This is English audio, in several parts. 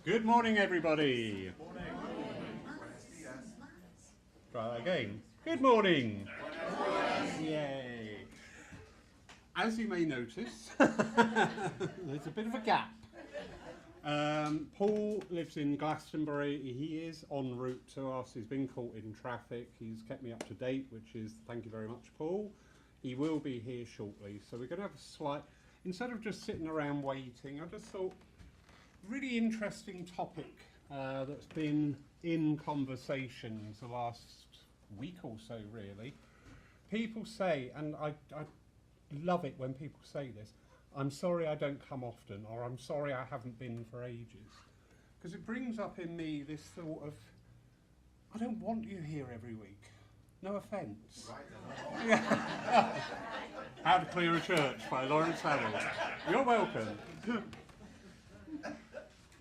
Good morning, everybody. Try that again. Good morning. Yay. As you may notice, there's a bit of a gap. Paul lives in Glastonbury. He is en route to us. He's been caught in traffic. He's kept me up to date, which is, thank you very much, Paul. He will be here shortly. So we're going to have a slight, instead of just sitting around waiting, I just thought, really interesting topic that's been in conversations the last week or so, really. People say, and I love it when people say this, I'm sorry I don't come often, or I'm sorry I haven't been for ages. Because it brings up in me this thought of, I don't want you here every week. No offence. Right. Yeah. How to Clear a Church by Lawrence Haddle. You're welcome.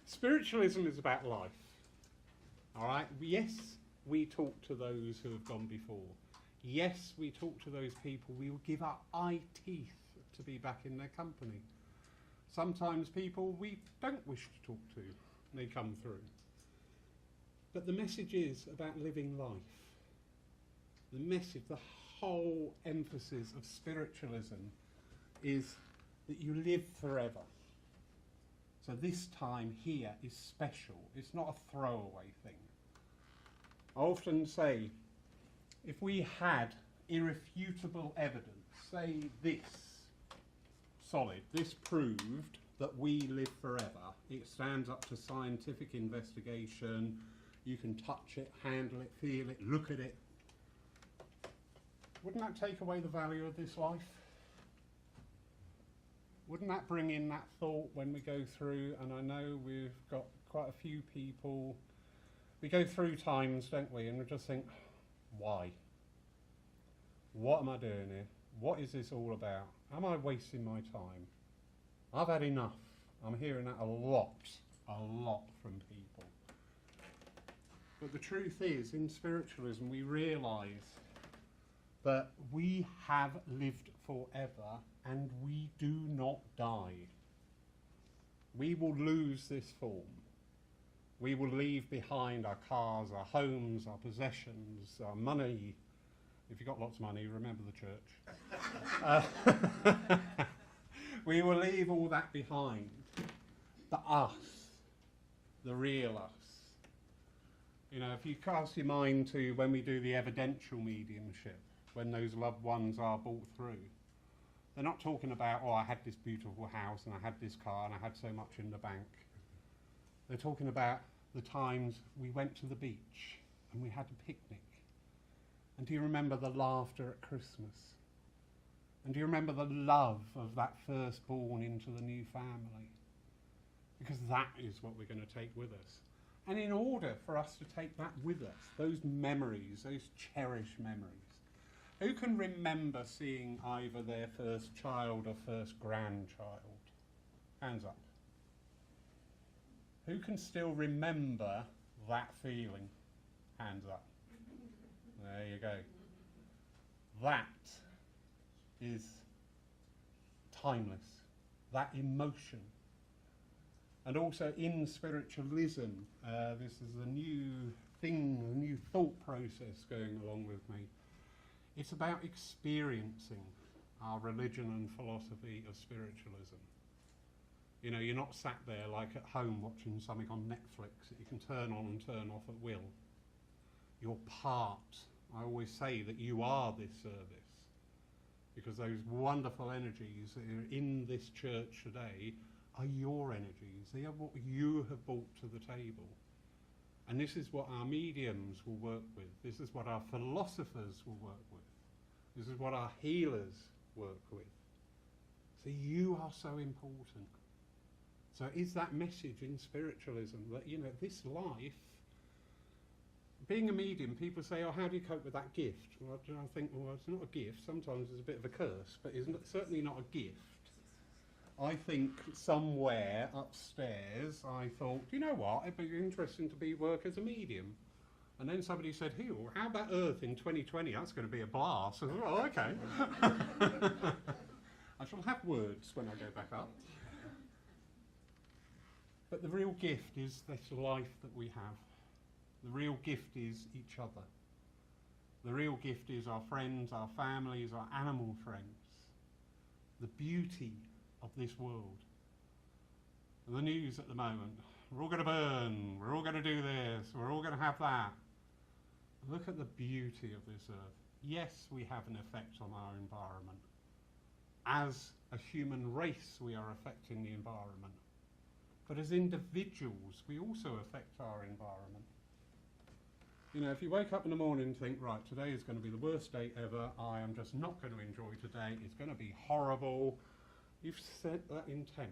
Spiritualism is about life. All right? Yes, we talk to those who have gone before. Yes, we talk to those people we will give our eye teeth to be back in their company. Sometimes people we don't wish to talk to, they come through. But the message is about living life. The message, the whole emphasis of spiritualism is that you live forever. So this time here is special. It's not a throwaway thing. I often say, if we had irrefutable evidence, say this, solid, this proved that we live forever. It stands up to scientific investigation. You can touch it, handle it, feel it, look at it. Wouldn't that take away the value of this life? Wouldn't that bring in that thought when we go through, and I know we've got quite a few people, we go through times, don't we, and we just think, why? What am I doing here? What is this all about? Am I wasting my time? I've had enough. I'm hearing that a lot from people. But the truth is, in spiritualism, we realise that we have lived forever and we do not die. We will lose this form. We will leave behind our cars, our homes, our possessions, our money. If you've got lots of money, remember the church. We will leave all that behind. The us, the real us. You know, if you cast your mind to when we do the evidential mediumship, when those loved ones are brought through, they're not talking about, oh, I had this beautiful house and I had this car and I had so much in the bank. They're talking about the times we went to the beach and we had a picnic. And do you remember the laughter at Christmas? And do you remember the love of that firstborn into the new family? Because that is what we're going to take with us. And in order for us to take that with us, those memories, those cherished memories, who can remember seeing either their first child or first grandchild? Hands up. Who can still remember that feeling? Hands up. There you go. That is timeless. That emotion. And also in spiritualism, this is a new thing, a new thought process going along with me. It's about experiencing our religion and philosophy of spiritualism. You know, you're not sat there like at home watching something on Netflix that you can turn on and turn off at will. You're part. I always say that you are this service, because those wonderful energies that are in this church today are your energies. They are what you have brought to the table. And this is what our mediums will work with. This is what our philosophers will work with. This is what our healers work with. So you are so important. So is that message in spiritualism that, you know, this life, being a medium, people say, oh, how do you cope with that gift? Well, I think, well, it's not a gift. Sometimes it's a bit of a curse, but it's certainly not a gift. I think somewhere upstairs I thought, you know what, it'd be interesting to work as a medium. And then somebody said, hey, well, how about Earth in 2020? That's going to be a blast. I said, oh, okay. I shall have words when I go back up. But the real gift is this life that we have. The real gift is each other. The real gift is our friends, our families, our animal friends. The beauty of this world. And the news at the moment, we're all going to burn, we're all going to do this, we're all going to have that. Look at the beauty of this earth. Yes, we have an effect on our environment. As a human race, we are affecting the environment. But as individuals, we also affect our environment. You know, if you wake up in the morning and think, right, today is going to be the worst day ever, I am just not going to enjoy today, it's going to be horrible, you've set that intent.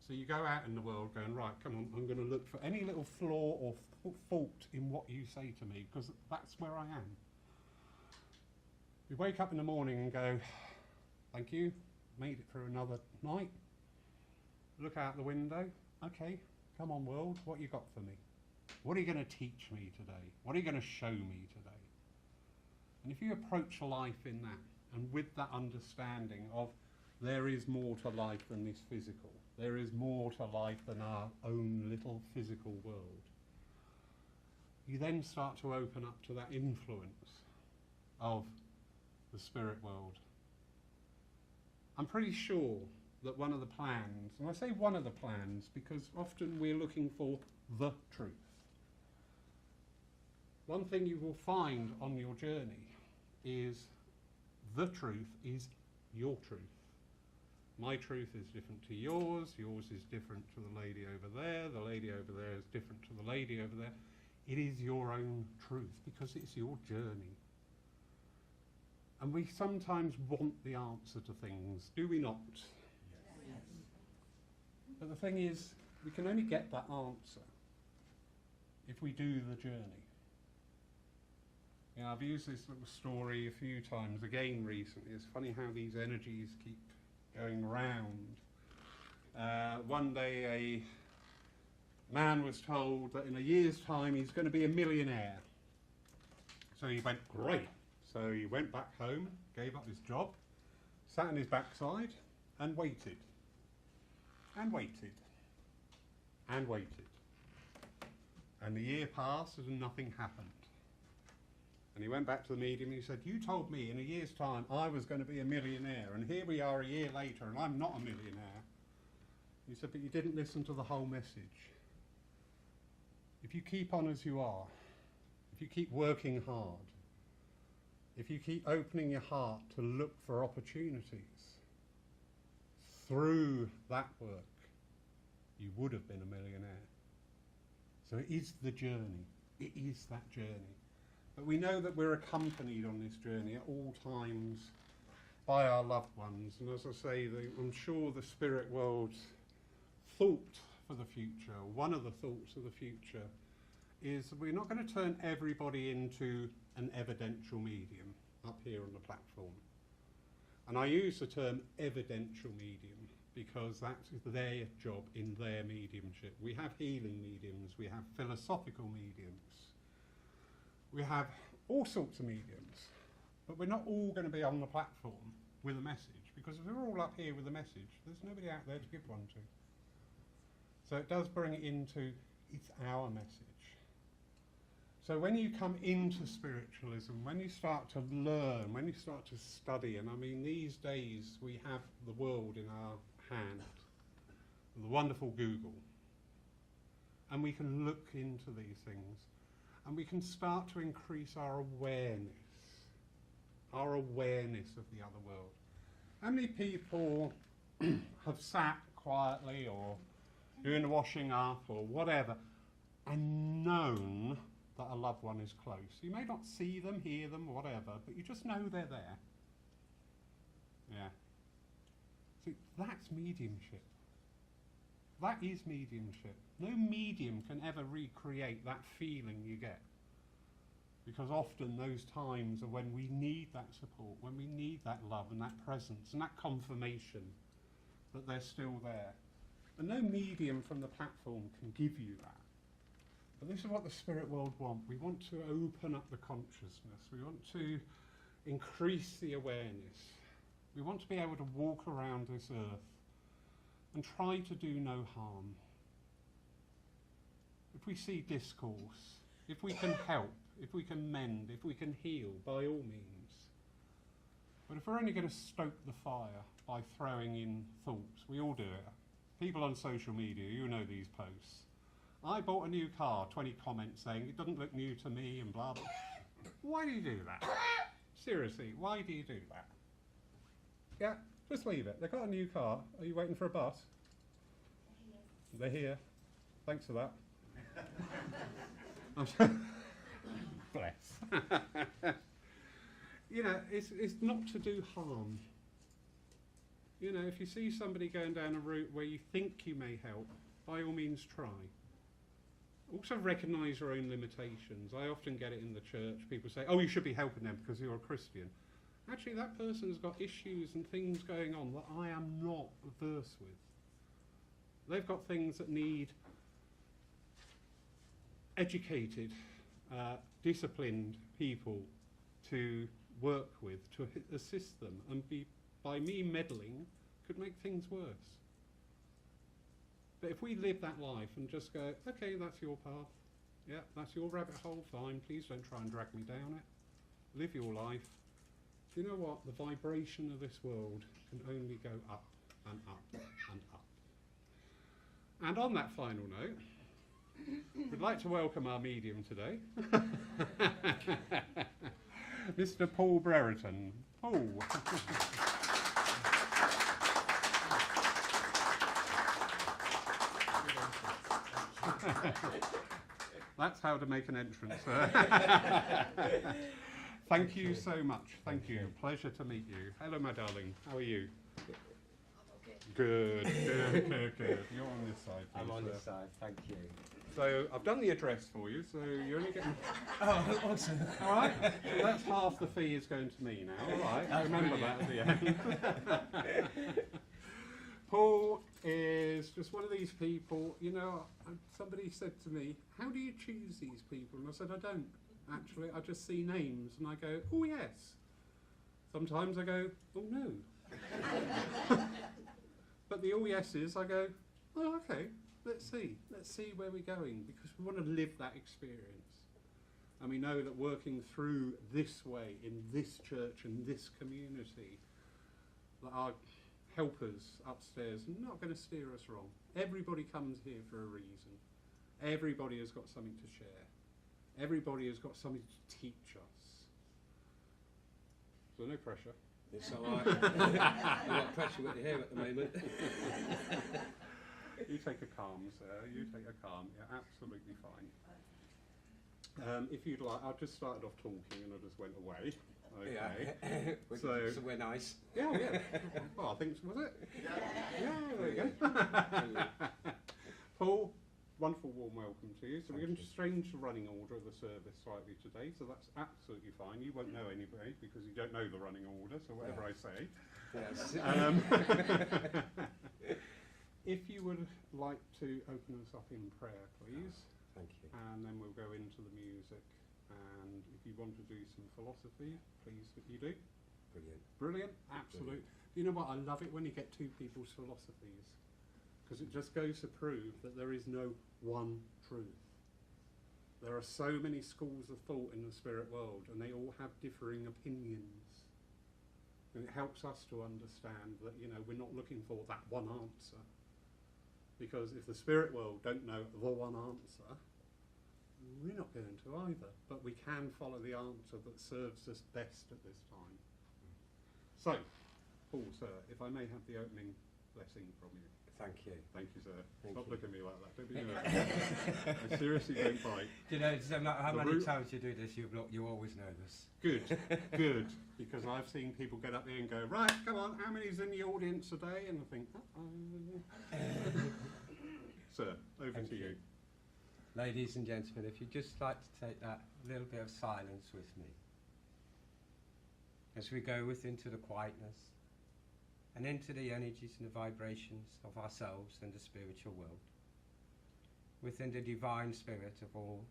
So you go out in the world going, right, come on, I'm going to look for any little flaw or fault in what you say to me, because that's where I am. You wake up in the morning and go, thank you, made it through another night. Look out the window, okay, come on world, what you got for me? What are you going to teach me today? What are you going to show me today? And if you approach life in that, and with that understanding of there is more to life than this physical, there is more to life than our own little physical world, you then start to open up to that influence of the spirit world. I'm pretty sure that one of the plans, and I say one of the plans because often we're looking for the truth. One thing you will find on your journey is the truth is your truth. My truth is different to yours is different to the lady over there is different to the lady over there. It is your own truth because it's your journey. And we sometimes want the answer to things, do we not? Yes. But the thing is, we can only get that answer if we do the journey. You know, I've used this little story a few times again recently. It's funny how these energies keep going round. One day a man was told that in a year's time he's going to be a millionaire. So he went, great. So he went back home, gave up his job, sat on his backside and waited. And waited. And waited. And the year passed and nothing happened. And he went back to the medium and he said, you told me in a year's time I was going to be a millionaire, and here we are a year later and I'm not a millionaire. He said, but you didn't listen to the whole message. If you keep on as you are, if you keep working hard, if you keep opening your heart to look for opportunities, through that work, you would have been a millionaire. So it is the journey. It is that journey. But we know that we're accompanied on this journey at all times by our loved ones. And as I say, I'm sure the spirit world's thought for the future, one of the thoughts of the future, is that we're not going to turn everybody into an evidential medium up here on the platform. And I use the term evidential medium because that's their job in their mediumship. We have healing mediums, we have philosophical mediums, we have all sorts of mediums, but we're not all going to be on the platform with a message, because if we're all up here with a message, there's nobody out there to give one to. So it does bring it into, it's our message. So when you come into spiritualism, when you start to learn, when you start to study, and I mean these days we have the world in our hand, the wonderful Google, and we can look into these things, and we can start to increase our awareness of the other world. How many people have sat quietly or doing the washing up or whatever and known that a loved one is close? You may not see them, hear them, whatever, but you just know they're there. Yeah. See, that's mediumship. That is mediumship. No medium can ever recreate that feeling you get. Because often those times are when we need that support, when we need that love and that presence and that confirmation that they're still there. And no medium from the platform can give you that. But this is what the spirit world want. We want to open up the consciousness. We want to increase the awareness. We want to be able to walk around this earth and try to do no harm. if we see discourse, if we can help, if we can mend, if we can heal, by all means. But if we're only going to stoke the fire by throwing in thoughts, we all do it. People on social media, you know these posts. I bought a new car, 20 comments saying it doesn't look new to me and blah, blah. Why do you do that? Seriously, why do you do that? Yeah, just leave it. They've got a new car. Are you waiting for a bus? They're here. Thanks for that. Bless. You know, it's not to do harm. You know, if you see somebody going down a route where you think you may help, by all means try. Also recognise your own limitations. I often get it in the church. People say, oh, you should be helping them because you're a Christian. Actually, that person's got issues and things going on that I am not versed with. They've got things that need educated, disciplined people to work with, to assist them, and by me meddling could make things worse. But if we live that life and just go, okay, that's your path, yeah, that's your rabbit hole, fine, please don't try and drag me down it, live your life. Do you know what? The vibration of this world can only go up and up and up. And on that final note, we'd like to welcome our medium today, Mr. Paul Brereton. Paul. That's how to make an entrance. Thank you so much. Thank you. Pleasure to meet you. Hello, my darling. How are you? Good, good, good, good. You're on this side, please. I'm on this side, thank you. So I've done the address for you, so you're only getting... Oh, awesome. All right, so that's half the fee is going to me now, all right? That's Remember brilliant. that at the end. Paul is just one of these people, you know, somebody said to me, how do you choose these people? And I said, I don't, actually. I just see names and I go, oh, yes. Sometimes I go, oh, no. But the all yeses, I go, oh, okay, let's see where we're going, because we want to live that experience. And we know that working through this way, in this church, in this community, that our helpers upstairs are not going to steer us wrong. Everybody comes here for a reason. Everybody has got something to share. Everybody has got something to teach us. So no pressure. It's all right. I've got pressure with you here at the moment. You take a calm, sir. You take a calm. You're absolutely fine. If you'd like, I just started off talking and I just went away. Okay. Yeah. So we're nice. Yeah, yeah. Well, I think, was it? Yeah, there you go. Paul, wonderful warm welcome to you. So we're going to change the running order of the service slightly today, so that's absolutely fine. You won't know anybody because you don't know the running order, so whatever I say. Yes. If you would like to open us up in prayer, please. Thank you. And then we'll go into the music. And if you want to do some philosophy, please, if you do. Brilliant. Brilliant, absolute. You know what, I love it when you get two people's philosophies, because it just goes to prove that there is no one truth. There are so many schools of thought in the spirit world, and they all have differing opinions. And it helps us to understand that, you know, we're not looking for that one answer. Because if the spirit world don't know the one answer, we're not going to either. But we can follow the answer that serves us best at this time. So, Paul, sir, if I may have the opening blessing from you. Thank you. Thank you, sir. Thank Stop you. looking at me like that. Don't be nervous. I seriously don't bite. Do you know, no matter how The many root- times you do this, you're always nervous. Good, good. Because I've seen people get up here and go, right, come on, how many's in the audience today? And I think, uh-oh. Sir, over Thank to you. Ladies and gentlemen, if you'd just like to take that little bit of silence with me as we go into the quietness and into the energies and the vibrations of ourselves and the spiritual world. Within the divine spirit of all,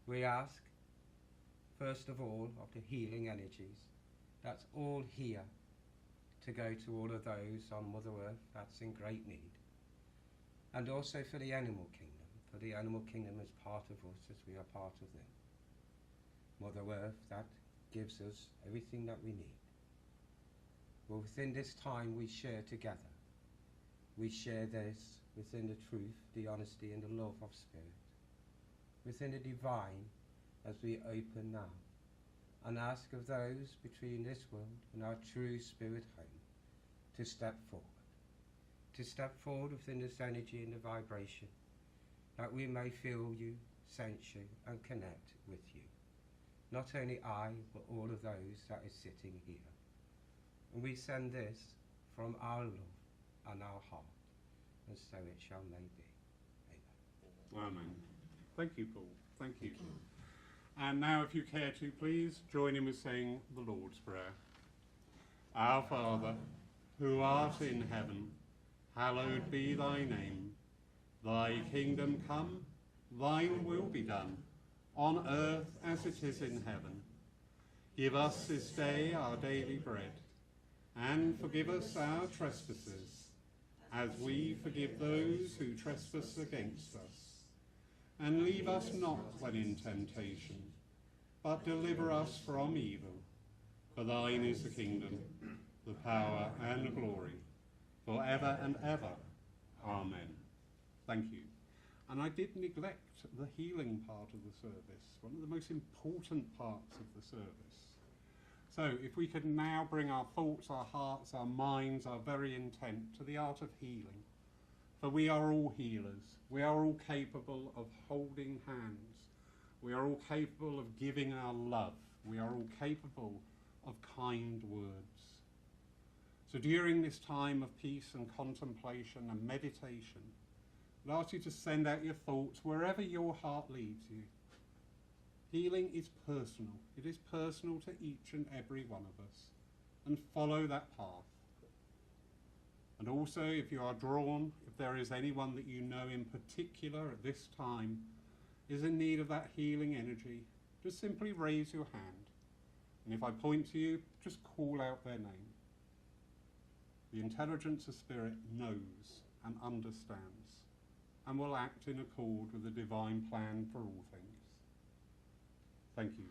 we ask, first of all, of the healing energies that's all here to go to all of those on Mother Earth that's in great need, and also for the animal kingdom, for the animal kingdom is part of us as we are part of them. Mother Earth, that gives us everything that we need. But within this time we share together. We share this within the truth, the honesty and the love of spirit, within the divine, as we open now and ask of those between this world and our true spirit home to step forward within this energy and the vibration, that we may feel you, sense you and connect with you. Not only I, but all of those that is sitting here. And we send this from our love and our heart, and so it shall may be. Amen. Amen. Thank you, Paul. Thank you. And now, if you care to, please join in with saying the Lord's Prayer. Our Father, who art in heaven, hallowed be thy name. Thy kingdom come, thine will be done, on earth as it is in heaven. Give us this day our daily bread, and forgive us our trespasses, as we forgive those who trespass against us. And leave us not when in temptation, but deliver us from evil. For thine is the kingdom, the power and the glory, for ever and ever. Amen. Thank you. And I did neglect the healing part of the service, one of the most important parts of the service. So if we could now bring our thoughts, our hearts, our minds, our very intent to the art of healing. For we are all healers. We are all capable of holding hands. We are all capable of giving our love. We are all capable of kind words. So during this time of peace and contemplation and meditation, I'd ask you to send out your thoughts wherever your heart leads you. Healing is personal. It is personal to each and every one of us. And follow that path. And also, if you are drawn, if there is anyone that you know in particular at this time is in need of that healing energy, just simply raise your hand. And if I point to you, just call out their name. The intelligence of spirit knows and understands and will act in accord with the divine plan for all things. Thank you.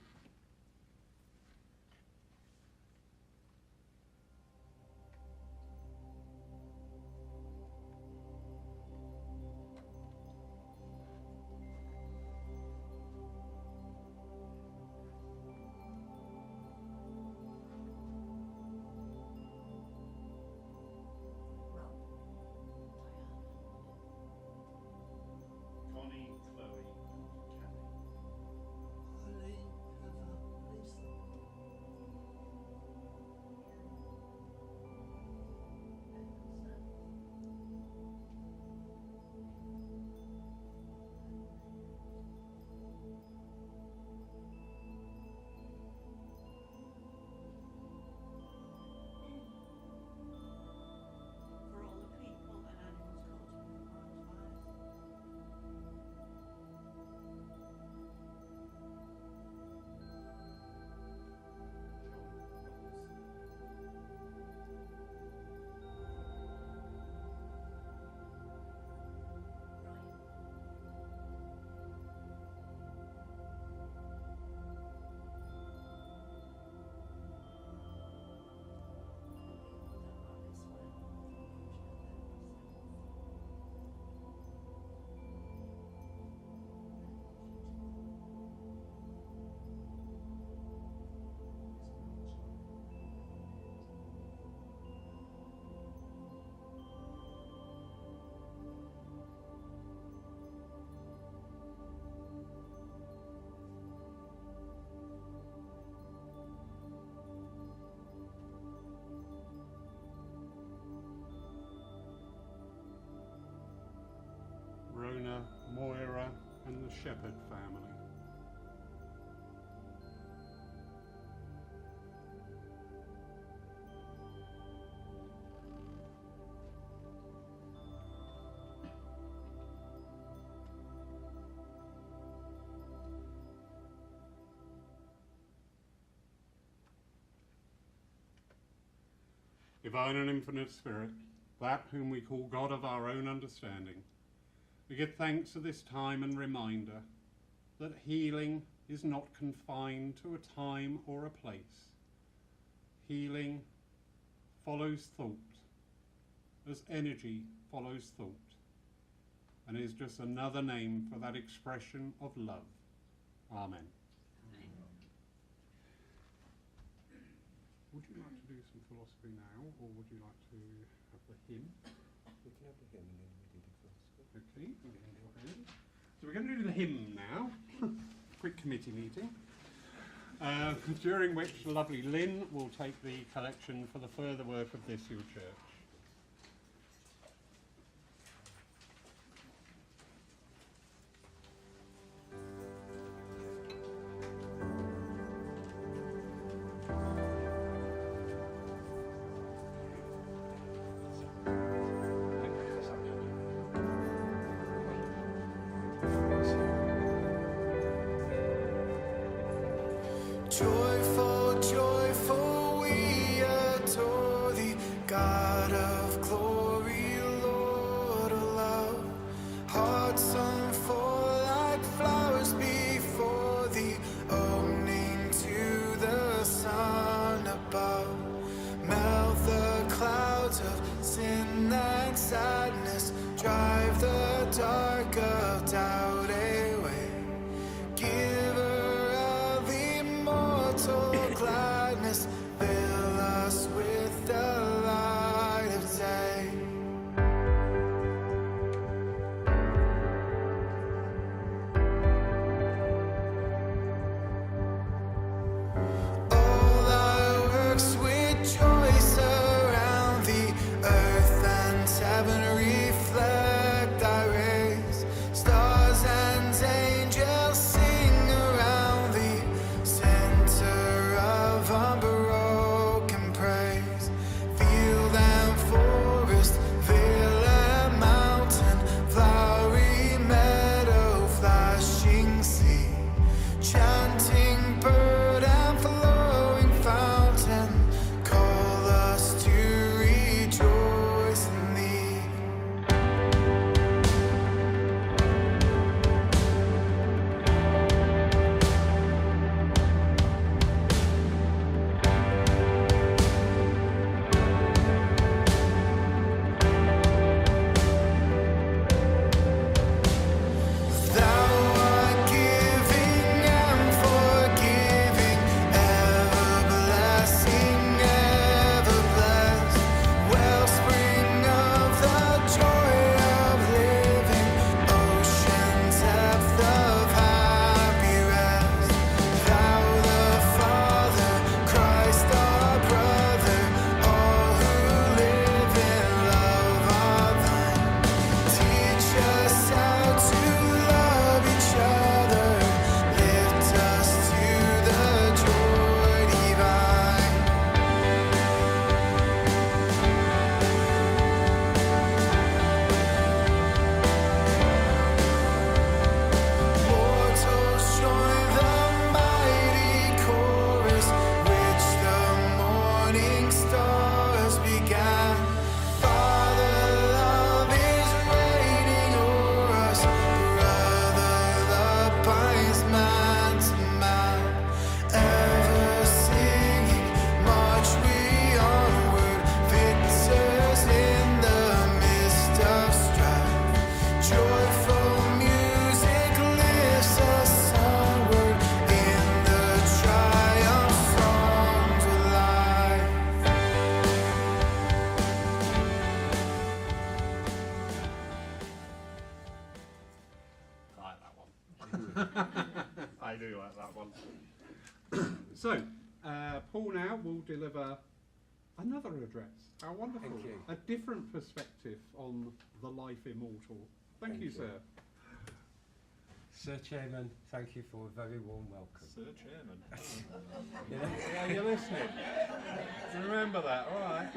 Rona, Moira, and the Shepherd family. Divine and infinite Spirit, that whom we call God of our own understanding, We give thanks at this time and reminder that healing is not confined to a time or a place. Healing follows thought, as energy follows thought, and is just another name for that expression of love. Amen. Would you like to do some philosophy now, or would you like to have the hymn? We can have the hymn and then we do the philosophy. Okay, go ahead. So we're going to do the hymn now. Quick committee meeting. During which the lovely Lynn will take the collection for the further work of this your church. Joyful, joyful, we adore thee, God of glory, Lord of love. Hearts unfold like flowers before thee, owning to the sun above. Melt the clouds of sin and sadness, drive the dark of doubt away. Giver of immortal gladness, fill us with the light of day. All thy works with joy surround thee, earth and heaven reflect thy rays. Stars and angels sing around thee, center of unbroken praise. Field and forest, vale and mountain, flowery meadow, flashing sea, chanting bird and flowing fountain, call us to rejoice in thee. Thou art giving and forgiving, ever blessing, ever blessed, wellspring of the joy of living, ocean depth of happy rest. Thou the Father, Christ our brother, all who live in love are thine. Teach us how to love each other, lift us to the joy divine. Mortals join the mighty chorus, which the morning stars began. Father, love is reigning o'er us, brother, love binds man to man. Ever singing, march we onward, victors in the midst of strife. Joyful music lifts us onward in the triumph songs of life. I like that one. I do like that one. So, Paul now will deliver another address. How wonderful. Thank you. A different perspective on the life immortal. Thank you, Thank you. sir. Sir Chairman, thank you for a very warm welcome. Sir Chairman. You know, Yeah, you're listening. Remember that, all right.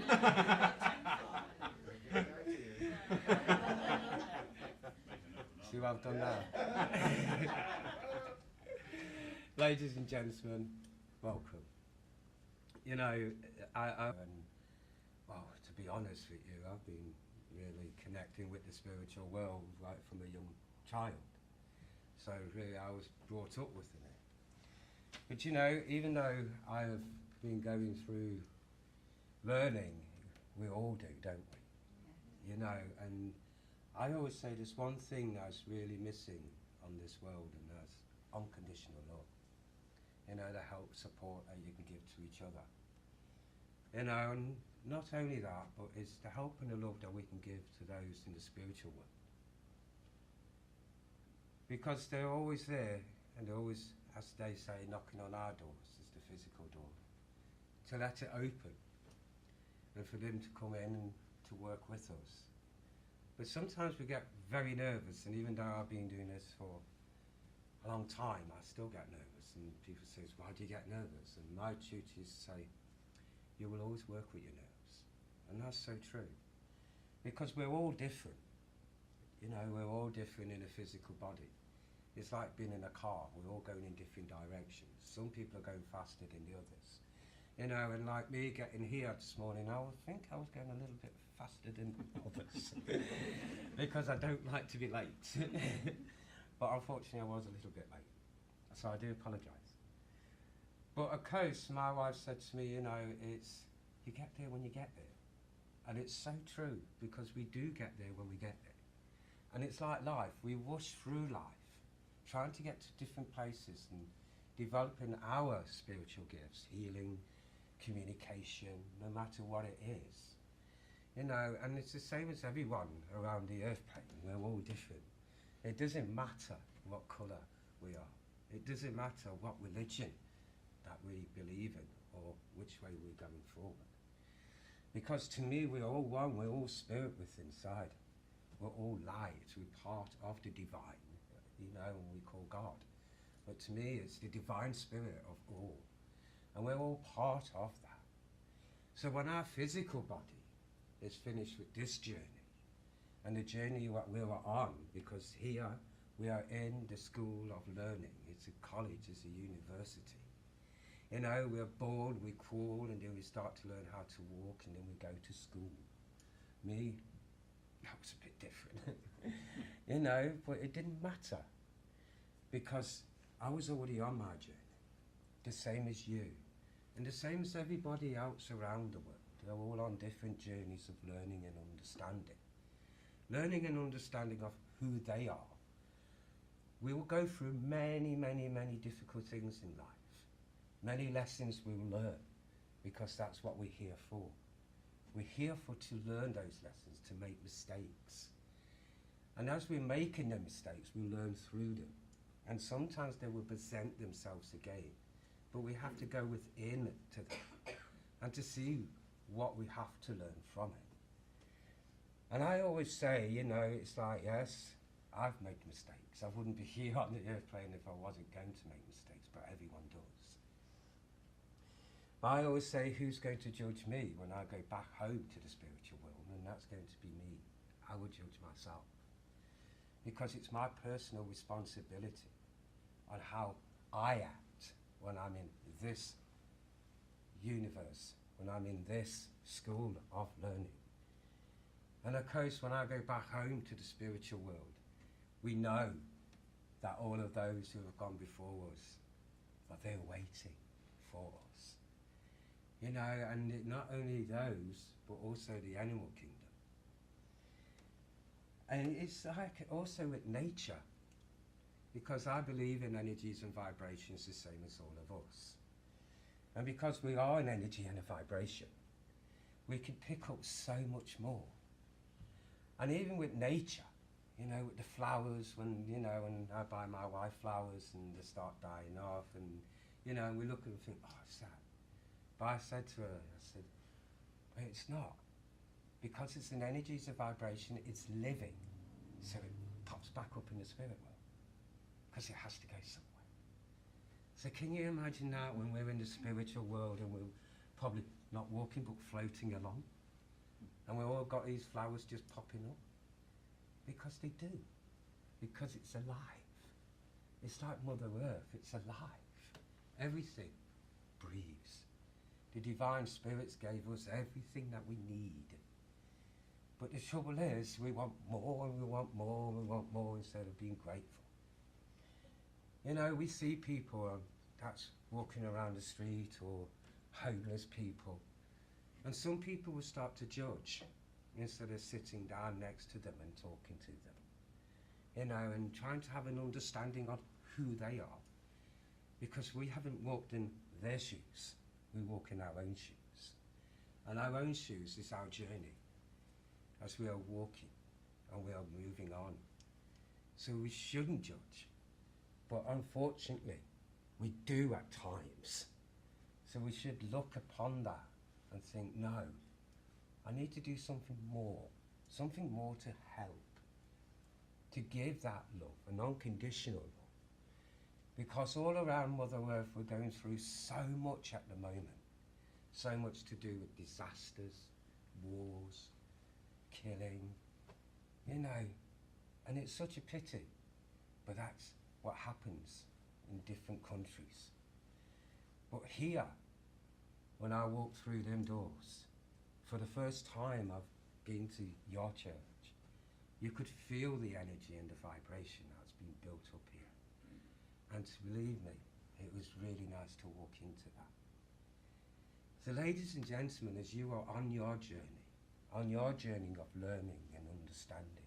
see what I've done now? Ladies and gentlemen, welcome. You know, well, to be honest with you, I've been really connecting with the spiritual world right from a young child. So really I was brought up within it. But you know, even though I have been going through learning, we all do, don't we? You know, and I always say there's one thing that's really missing on this world, and that's unconditional love. You know, the help, support that you can give to each other. You know, and not only that, but it's the help and the love that we can give to those in the spiritual world. Because they're always there, and they're always, as they say, knocking on our doors, is the physical door, to let it open, and for them to come in and to work with us. But sometimes we get very nervous, and even though I've been doing this for a long time, I still get nervous, and people say, why do you get nervous? And my duty is to say, you will always work with your nerves. And that's so true. Because we're all different. You know, we're all different in a physical body. It's like being in a car, we're all going in different directions. Some people are going faster than the others. You know, and like me getting here this morning, I would think I was going a little bit faster than others. Because I don't like to be late. But unfortunately I was a little bit late. So I do apologise. But of course, my wife said to me, you know, it's, you get there when you get there. And it's so true, because we do get there when we get there. And it's like life, we rush through life, trying to get to different places and developing our spiritual gifts, healing, communication, no matter what it is. You know, and it's the same as everyone around the earth plane, we're all different. It doesn't matter what colour we are. It doesn't matter what religion that we believe in or which way we're going forward. Because to me, we're all one, we're all spirit within inside. We're all light, we're part of the divine, you know, and we call God. But to me, it's the divine spirit of all. And we're all part of that. So when our physical body is finished with this journey, and the journey what we were on, because here we are in the school of learning. It's a college, it's a university. You know, we're born, we crawl, and then we start to learn how to walk, and then we go to school. Me, that was a bit different. You know, but it didn't matter, because I was already on my journey, the same as you, and the same as everybody else around the world. They're all on different journeys of learning and understanding. Learning and understanding of who they are. We will go through many, many, many difficult things in life. Many lessons we'll learn, because that's what we're here for. We're here to learn those lessons, to make mistakes. And as we're making the mistakes, we learn through them. And sometimes they will present themselves again. But we have to go within to them and to see what we have to learn from it. And I always say, you know, it's like, yes, I've made mistakes. I wouldn't be here on the airplane if I wasn't going to make mistakes, but everyone does. But I always say, who's going to judge me when I go back home to the spiritual world? And that's going to be me. I will judge myself. Because it's my personal responsibility on how I act when I'm in this universe, when I'm in this school of learning. And of course, when I go back home to the spiritual world, we know that all of those who have gone before us, that they're waiting for us. You know, and not only those, but also the animal kingdom. And it's like also with nature, because I believe in energies and vibrations the same as all of us. And because we are an energy and a vibration, we can pick up so much more. And even with nature, you know, with the flowers, when, you know, when I buy my wife flowers and they start dying off, and, you know, and we look at them and think, oh, it's sad. But I said to her, I said, but it's not. Because it's an energy, it's a vibration, it's living. So it pops back up in the spirit world. Because it has to go somewhere. So can you imagine that when we're in the spiritual world and we're probably not walking but floating along? And we've all got these flowers just popping up? Because they do. Because it's alive. It's like Mother Earth, it's alive. Everything breathes. The divine spirits gave us everything that we need. But the trouble is, we want more and we want more and we want more instead of being grateful. You know, we see people that's walking around the street or homeless people, and some people will start to judge instead of sitting down next to them and talking to them. You know, and trying to have an understanding of who they are. Because we haven't walked in their shoes, we walk in our own shoes. And our own shoes is our journey as we are walking and we are moving on. So we shouldn't judge. But unfortunately, we do at times. So we should look upon that and think, no, I need to do something more to help, to give that love, an unconditional love. Because all around Mother Earth we're going through so much at the moment. So much to do with disasters, wars, killing, you know, and it's such a pity. But that's what happens in different countries. But here, when I walk through them doors, for the first time I've been to your church, you could feel the energy and the vibration that's been built up here. And to believe me, it was really nice to walk into that. So ladies and gentlemen, as you are on your journey of learning and understanding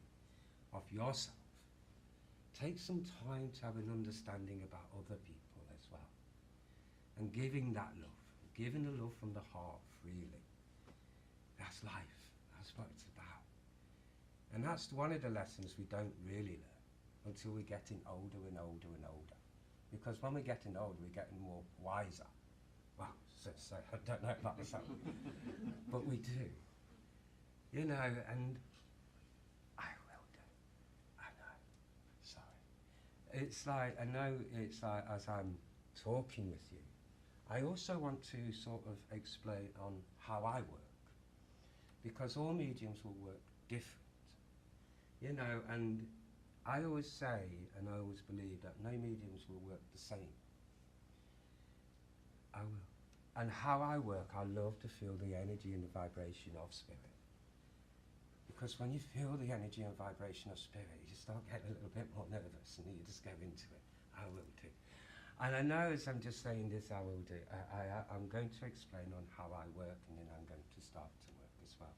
of yourself, take some time to have an understanding about other people as well. And giving that love, giving the love from the heart freely. That's life, that's what it's about. And that's one of the lessons we don't really learn until we're getting older and older and older. Because when we're getting older, we're getting more wiser. Well, so I don't know if that was something, but we do. You know, and I will do. I know. Sorry. It's like, I know it's like as I'm talking with you, I also want to sort of explain on how I work. Because all mediums will work different. You know, and I always say, and I always believe that no mediums will work the same. I will. And how I work, I love to feel the energy and the vibration of spirit. Because when you feel the energy and vibration of spirit, you start getting a little bit more nervous and you just go into it. I will do. And I know as I'm just saying this, I will do. I'm going to explain on how I work, and then I'm going to start to work as well.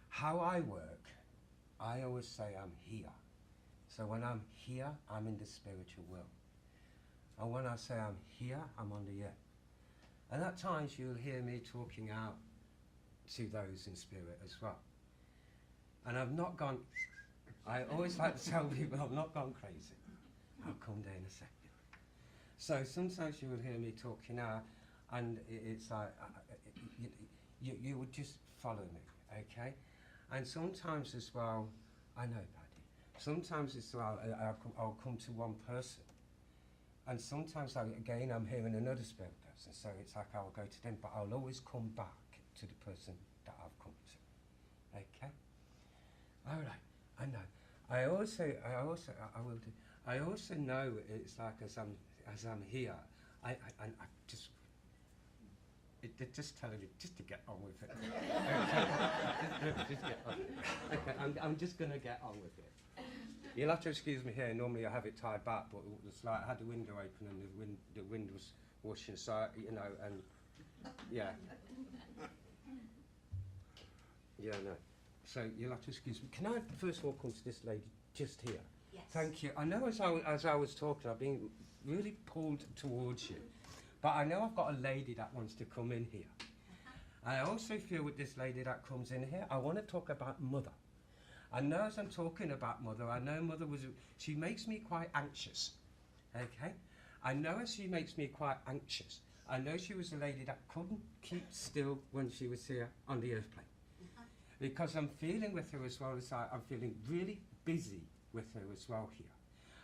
How I work, I always say I'm here. So when I'm here, I'm in the spiritual world. And when I say I'm here, I'm on the earth. And at times you'll hear me talking out to those in spirit as well. And I've not gone, I always like to tell people I've not gone crazy. I'll come down in a second. So sometimes you will hear me talking out, and it's like, you would just follow me, okay? And sometimes as well, I know, Paddy, sometimes as well, I'll come to one person. And sometimes, again, I'm hearing another spirit person, so it's like I'll go to them, but I'll always come back to the person that I've come to, okay? All right, I know. I also know it's like as I'm here, I just, just telling you, just to get on with it. Okay. Just get on. Okay, I'm just going to get on with it. You'll have to excuse me here. Normally I have it tied back, but it's like I had the window open and the wind was washing, so you know, and yeah. Yeah, no. So you'll have to excuse me. Can I first of all come to this lady just here? Yes. Thank you. I know as I was talking, I've been really pulled towards you. But I know I've got a lady that wants to come in here. I also feel with this lady that comes in here, I want to talk about Mother. I know as I'm talking about Mother, I know Mother she makes me quite anxious, okay? I know as she makes me quite anxious. I know she was a lady that couldn't keep still when she was here on the earth plane. Because I'm feeling with her as well as I'm feeling really busy with her as well here.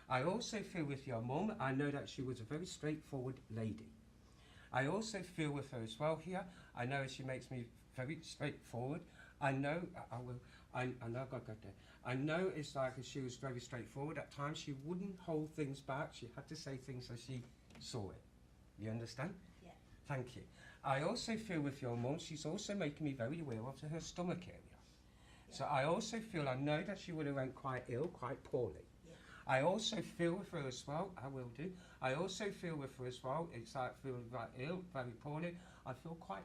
I also feel with your mum, I know that she was a very straightforward lady. I also feel with her as well here, I know she makes me very straightforward. I know, I know I've got to go there. I know it's like she was very straightforward. At times she wouldn't hold things back. She had to say things as she saw it. You understand? Yeah. Thank you. I also feel with your mum, she's also making me very aware of her stomach area. So I also feel, I know that she would have went quite ill, quite poorly. Yeah. I also feel with her as well, I will do. I also feel with her as well, it's like feeling quite ill, very poorly. I feel quite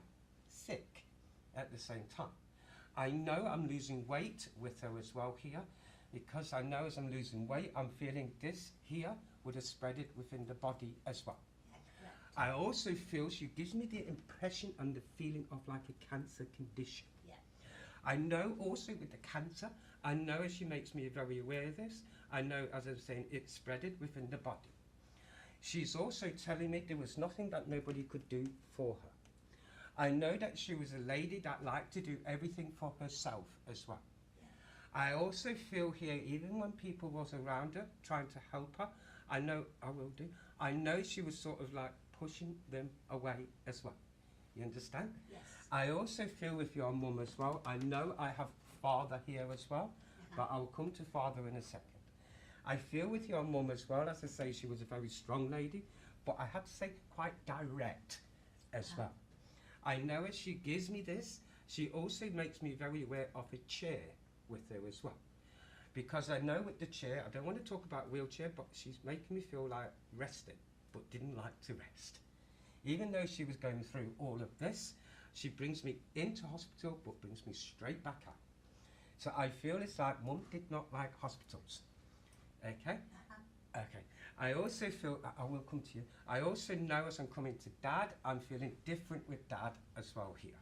sick at the same time. I know I'm losing weight with her as well here, because I know as I'm losing weight, I'm feeling this here would have spread it within the body as well. Yeah, correct. I also feel she gives me the impression and the feeling of like a cancer condition. Yeah. I know also with the cancer, I know as she makes me very aware of this, I know as I'm saying it spreaded within the body. She's also telling me there was nothing that nobody could do for her. I know that she was a lady that liked to do everything for herself as well. I also feel here, even when people was around her trying to help her, I know I will do, I know she was sort of like pushing them away as well. You understand? Yes. I also feel with your mum as well, I know I have father here as well, but I'll come to father in a second. I feel with your mum as well, as I say, she was a very strong lady, but I have to say quite direct as well. I know as she gives me this, she also makes me very aware of a chair with her as well. Because I know with the chair, I don't want to talk about wheelchair, but she's making me feel like resting, but didn't like to rest. Even though she was going through all of this, she brings me into hospital, but brings me straight back out. So I feel it's like mum did not like hospitals. Okay? Okay. I also feel, I will come to you, I also know as I'm coming to dad, I'm feeling different with dad as well here.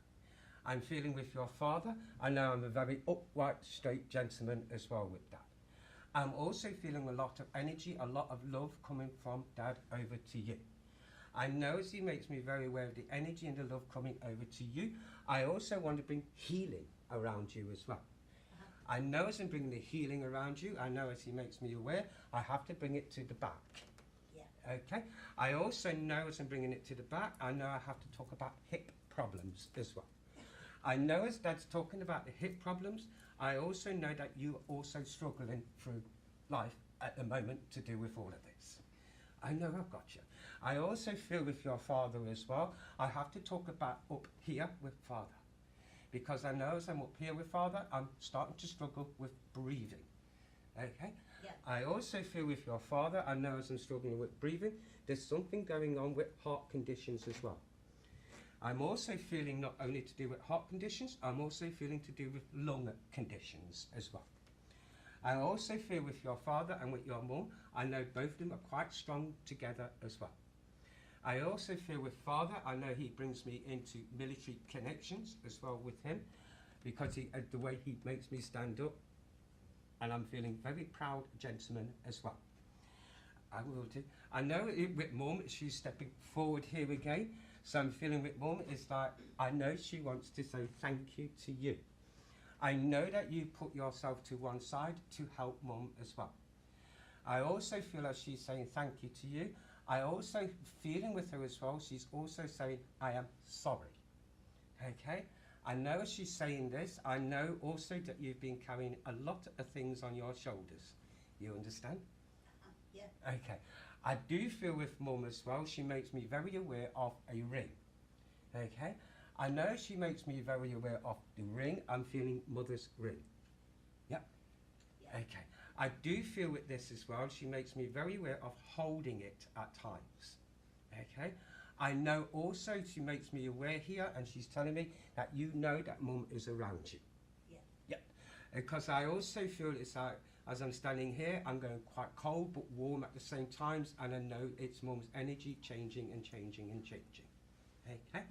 I'm feeling with your father, I know I'm a very upright, straight gentleman as well with dad. I'm also feeling a lot of energy, a lot of love coming from dad over to you. I know as he makes me very aware of the energy and the love coming over to you, I also want to bring healing around you as well. I know as I'm bringing the healing around you, I know as he makes me aware, I have to bring it to the back. Yeah. Okay? I also know as I'm bringing it to the back, I know I have to talk about hip problems as well. I know as Dad's talking about the hip problems, I also know that you're also struggling through life at the moment to do with all of this. I know I've got you. I also feel with your father as well, I have to talk about up here with father. Because I know as I'm up here with father, I'm starting to struggle with breathing. Okay? Yeah. I also feel with your father, I know as I'm struggling with breathing, there's something going on with heart conditions as well. I'm also feeling not only to do with heart conditions, I'm also feeling to do with lung conditions as well. I also feel with your father and with your mum, I know both of them are quite strong together as well. I also feel with father, I know he brings me into military connections as well with him, because the way he makes me stand up, and I'm feeling very proud gentleman as well. I will do. I know with mum, she's stepping forward here again, so I'm feeling with mum, it's like, I know she wants to say thank you to you. I know that you put yourself to one side to help mum as well. I also feel as she's saying thank you to you, I also feeling with her as well, she's also saying, I am sorry. Okay? I know as she's saying this, I know also that you've been carrying a lot of things on your shoulders. You understand? Yeah. Okay. I do feel with mum as well, she makes me very aware of a ring. Okay? I know she makes me very aware of the ring, I'm feeling mother's ring. Yep. Yeah. Okay. I do feel with this as well, she makes me very aware of holding it at times. Okay? I know also she makes me aware here, and she's telling me that you know that mum is around you. Yeah. Yep. Because I also feel it's like, as I'm standing here, I'm going quite cold but warm at the same times, and I know it's mum's energy changing and changing and changing. Okay?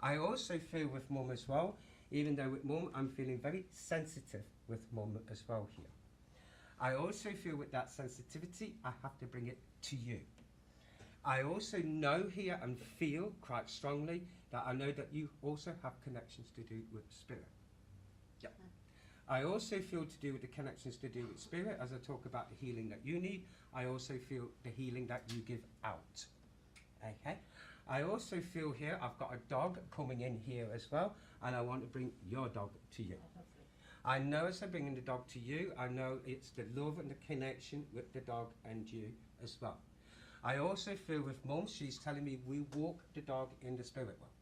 I also feel with mum as well, even though with mum I'm feeling very sensitive with mum as well here. I also feel with that sensitivity, I have to bring it to you. I also know here and feel quite strongly that I know that you also have connections to do with spirit. Yep. I also feel to do with the connections to do with spirit, as I talk about the healing that you need, I also feel the healing that you give out. Okay? I also feel here, I've got a dog coming in here as well, and I want to bring your dog to you. I know as I'm bringing the dog to you, I know it's the love and the connection with the dog and you as well. I also feel with mum, she's telling me we walk the dog in the spirit world.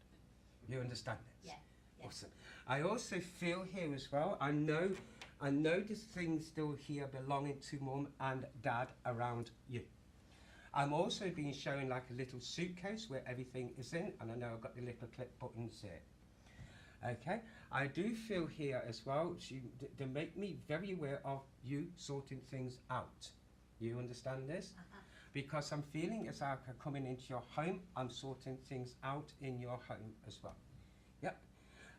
You understand this? Yeah. Yeah. Awesome. I also feel here as well, I know this thing still here belonging to mum and dad around you. I'm also being shown like a little suitcase where everything is in, and I know I've got the little clip buttons here. Okay, I do feel here as well, they make me very aware of you sorting things out. You understand this? Because I'm feeling as I'm coming into your home, I'm sorting things out in your home as well. Yep.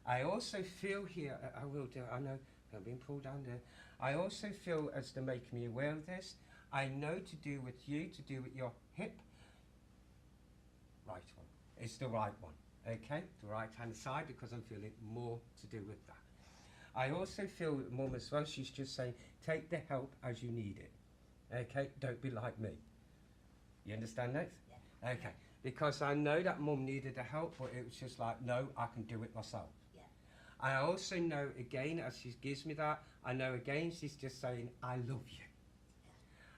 I also feel here, I will do, I know I'm being pulled down there. I also feel as they're making me aware of this, I know to do with you, to do with your hip. Right one. It's the right one. Okay, the right hand side, because I'm feeling more to do with that. I also feel with mum as well, she's just saying, take the help as you need it. Okay, don't be like me. You understand that? Yeah. Okay, because I know that mum needed the help, but it was just like, no, I can do it myself. Yeah. I also know again, as she gives me that, I know again she's just saying, I love you.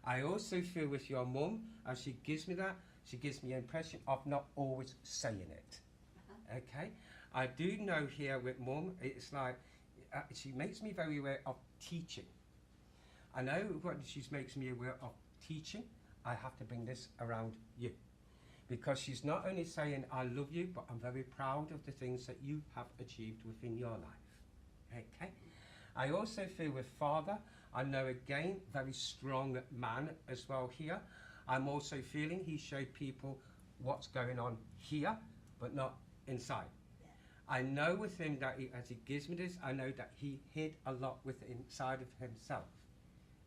I also feel with your mum, as she gives me that, she gives me the impression of not always saying it. Okay, I do know here with mum, it's like she makes me very aware of teaching. I know what she makes me aware of teaching. I have to bring this around you, because she's not only saying I love you, but I'm very proud of the things that you have achieved within your life. Okay, I also feel with father, I know again very strong man as well here. I'm also feeling he showed people what's going on here, but not inside. Yeah. I know with him that as he gives me this, I know that he hid a lot with inside of himself.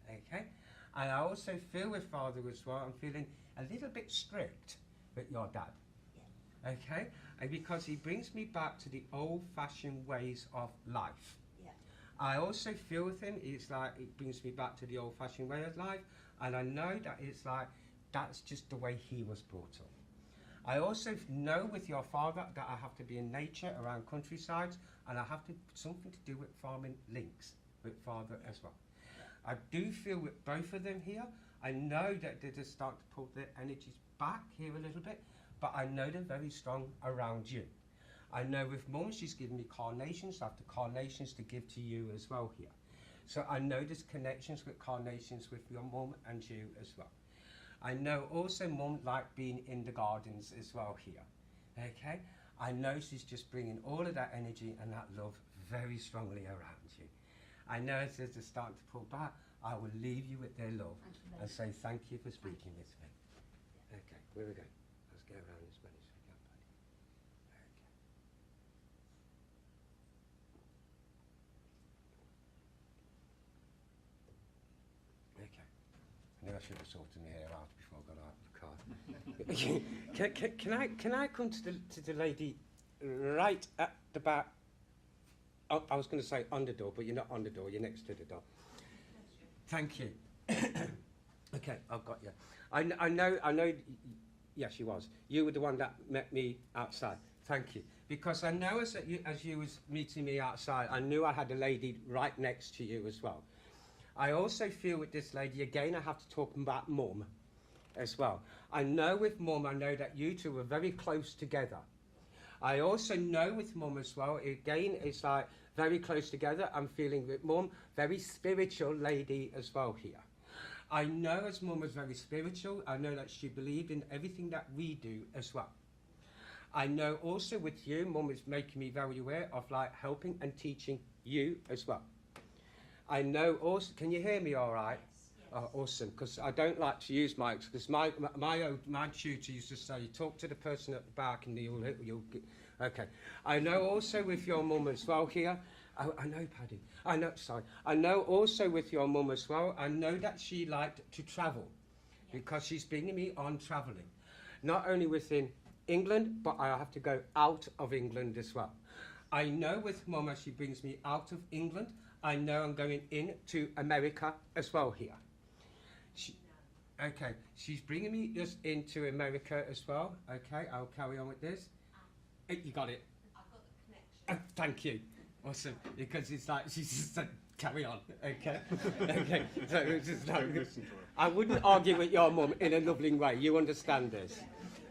Okay? And I also feel with father as well, I'm feeling a little bit strict with your dad. Yeah. Okay? And because he brings me back to the old-fashioned ways of life. Yeah. I also feel with him, it's like it brings me back to the old-fashioned way of life, and I know that it's like that's just the way he was brought up. I also know with your father that I have to be in nature around countrysides, and I have to something to do with farming links with father as well. I do feel with both of them here, I know that they just start to pull their energies back here a little bit, but I know they're very strong around you. I know with mum, she's given me carnations, I have the carnations to give to you as well here. So I know there's connections with carnations with your mum and you as well. I know also mum liked being in the gardens as well here. Okay? I know she's just bringing all of that energy and that love very strongly around you. I know as they're starting to pull back, I will leave you with their love and say thank you for speaking with me. Okay, where we go? Let's go around as many as we can, buddy. Okay. Okay. I knew I should have sorted my hair out before I got out of the car. can I come to the lady right at the back? Oh, I was going to say on the door, but you're not on the door. You're next to the door. Thank you. Okay, I've got you. I know. Yes, you was. You were the one that met me outside. Thank you. Because I know as you was meeting me outside, I knew I had a lady right next to you as well. I also feel with this lady, again, I have to talk about mum as well. I know with mum, I know that you two were very close together. I also know with mum as well, again, it's like very close together. I'm feeling with mum, very spiritual lady as well here. I know as mum was very spiritual, I know that she believed in everything that we do as well. I know also with you, mum is making me very aware of like helping and teaching you as well. I know also, can you hear me all right? Yes, yes. Oh, awesome, because I don't like to use mics, because my tutor used to say, talk to the person at the back and you'll get, okay. I know also with your mum as well here, I know Paddy, I know also with your mum as well, I know that she liked to travel, because she's bringing me on travelling. Not only within England, but I have to go out of England as well. I know with mum as she brings me out of England, I know I'm going into America as well here. Okay, she's bringing me just into America as well. Okay, I'll carry on with this. You got it. I've got the connection. Thank you. Awesome. Because it's like she just said, carry on. Okay. Okay. So it's just like, I wouldn't argue with your mum in a loving way. You understand this?